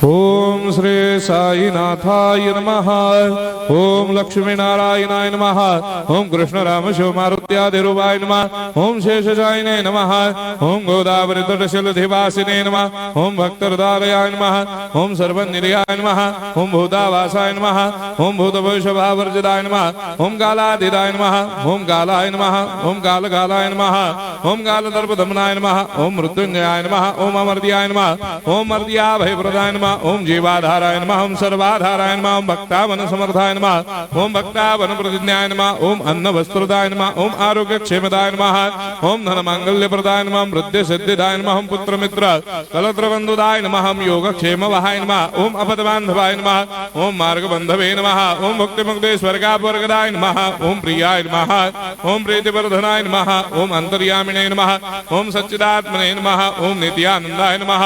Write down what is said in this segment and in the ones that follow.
ओम श्री साईनाथाय नमः। ओम लक्ष्मी नारायणाय नमः। ओम कृष्ण राम शिव मारुत्यादिरूपाय नमः। ओम शेषशायिने नमः। ओम गोदावरी तटशिलधिवासिने नमः। ओम भक्तहृदयाय नमः। ओम सर्वनिर्याय नमः। ओम भूतावासाय नमः। ओम भूतभविष्यभावर्जिताय नमः। ओम कालातीताय नमः। ओम कालाय नमः। ओम कालकालाय नमः। ओम कालदर्पदमनाय नमः। ओम मृत्युंजयाय नमः। ओम अमर्त्याय नमः। ओम मर्त्याभयप्रदाय नमः। ओम जीवाधाराय नमः। ओम सर्वाधाराय नमः। ओम भक्तावन समर्थाय नमः। ओम भक्तावन प्रतिज्ञाय नमः। ओम अन्न वस्त्रदाय नमः। ओम आरोग्य क्षेमदाय नमः। ओम धन मांगल्य प्रदाय नमः। ओम वृद्धि सिद्धिदाय नमः। ओम पुत्र मित्र कलत्र बंधुदाय नमः। ओम योग क्षेम वहाय नमः। ओम अपद बांधवाय नमः। ओम मार्ग बंधवे नमः। ओम भक्ति मुक्ति स्वर्गापवर्गदाय नमः। ओम प्रियाय नमः। ओम प्रीतिवर्धनाय नमः। ओम अंतर्यामिने नमः। ओम सच्चिदात्मने नमः। ओम नित्यानंदाय नमः।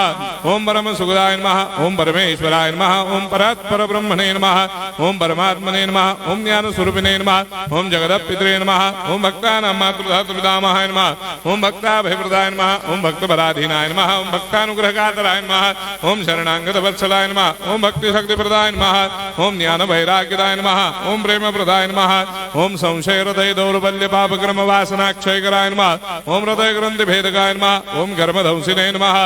ओम परम सुखदाय नमः। ओम परमेश्वराय नमः। ओम परात्पर ब्रह्मणे नमः। ओम परमात्मने नमः। ओम ज्ञान स्वरूपिणे नमः। ओम जगदपितरे नमः। ओम भक्तानां मातृधातुपितामहाय नमः। ओम भक्ताभयप्रदाय नमः। ओम भक्तपराधीनाय नमः। ओम भक्तानुग्रहकातराय नमः। ओम शरणागत वत्सलाय नमः। ओम भक्ति शक्तिप्रदाय नमः। ओम ज्ञान वैराग्यदाय नमः। ओम प्रेम प्रदाय नमः। ओम संशय हृदय दौर्बल्य पाप क्रम वासना क्षयकराय नमः। ओम हृदय ग्रंथि भेदकाय नमः। ओम कर्मधंसिने नमः।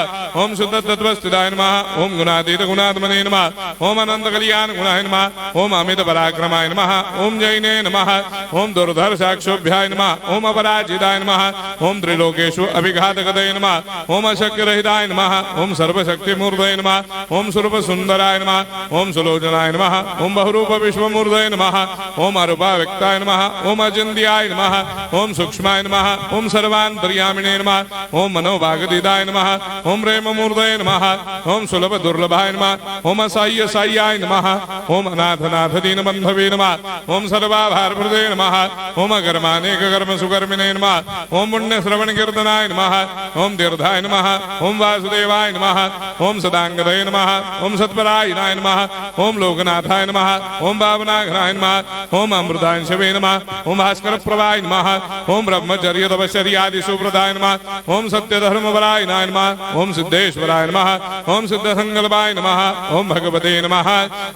ओम शुद्ध तत्वस्थिताय नमः। ओम गुणातीत गुणात्मने नमः। ओम अनंत कल्याण गुणाय नमः। ओम अमित पराक्रमाय नमः। ओम जैने नमः। ओम दुर्धर्षाक्षोभ्याय नमः। ओम अपराजिताय नमः। ओम त्रिलोकेषु अभिघातगतये नमः। ओम अशक्य रहिताय नमः। ओम सर्वशक्तिमूर्तये नमः। ओम स्वरूप सुंदराय नमः। ओम सुलोचनाय नमः। ओम बहुरूप विश्वमूर्तये नमः। ओम अरूपाव्यक्ताय नमः। ओम अचिन्त्याय नमः। ओम सूक्ष्माय नमः। ओम सर्वान्तर्यामिने नमः। ओम मनोभागतीताय नमः। ओम प्रेममूर्तये नमः। ओम सुलभ दुर्लभाय नमः। ओम असाह्य साह्याय नमः। ओम अनाथनाथ दीनबन्धवे नमः। ओम सर्वाभारप्रदे नमः। ओम अकर्मानेक कर्म सुकर्मिणे नमः। ओम पुण्य श्रवण कीर्तनाय नमः। ओम तीर्थाय नमः। ओम वासुदेवाय नमः। ओम सदांगदये नमः। ओम सत्परायणाय नमः। ओम लोकनाथाय नमः। ओम भावनाघ्नाय नमः। ओम अमृतांशवे नमः। ओम भास्कर प्रभाय नमः। ओम ब्रह्मचर्य तपश्चर्यादि सुप्रदाय नमः। ओम सत्यधर्मपरायणाय नमः। ओम सिद्धेश्वराय नमः। ओम सिद्ध संकल्पाय नमः। ओम भगवते नमः।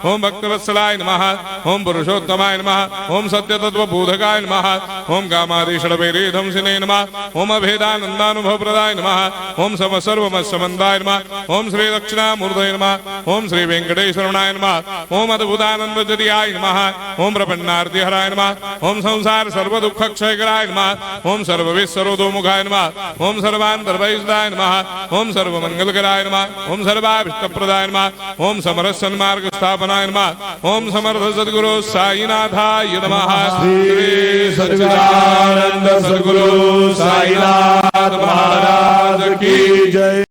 ओम भक्तवत्सलाय नमः। ओम पुरुषोत्तमाय नमः। ओम सत्य तत्वबोधकाय नमः। ओम कामादिषडवैरेधंसिने नमः। ओम अभेदानंदानुभव प्रदाय नमः। ओम सर्वमस्समन्दाय नमः। ओम श्री दक्षिणामूर्तये नमः। ओम श्री वेंकटेश्वराय नमः। ओम अद्भुतानंदजरियाय नमः। ओम प्रपन्नार्तिहराय नमः। ओम संसार सर्व दुख क्षयकराय नमः। ओम सर्वविश्वरोधोमुखाय नमः। ओम सर्वान्तर्भयदाय नमः। ओम सर्वमंगलकराय नमः। ओम सर्वाभिष्टप्रदाय नमः। ओम समरस सन्मार्ग स्थापनाय नमः। ओम समर्थ सद्गुरु साईनाथाय नमः। श्री सच्चिदानंद सद्गुरु साईनाथ महाराज की जय।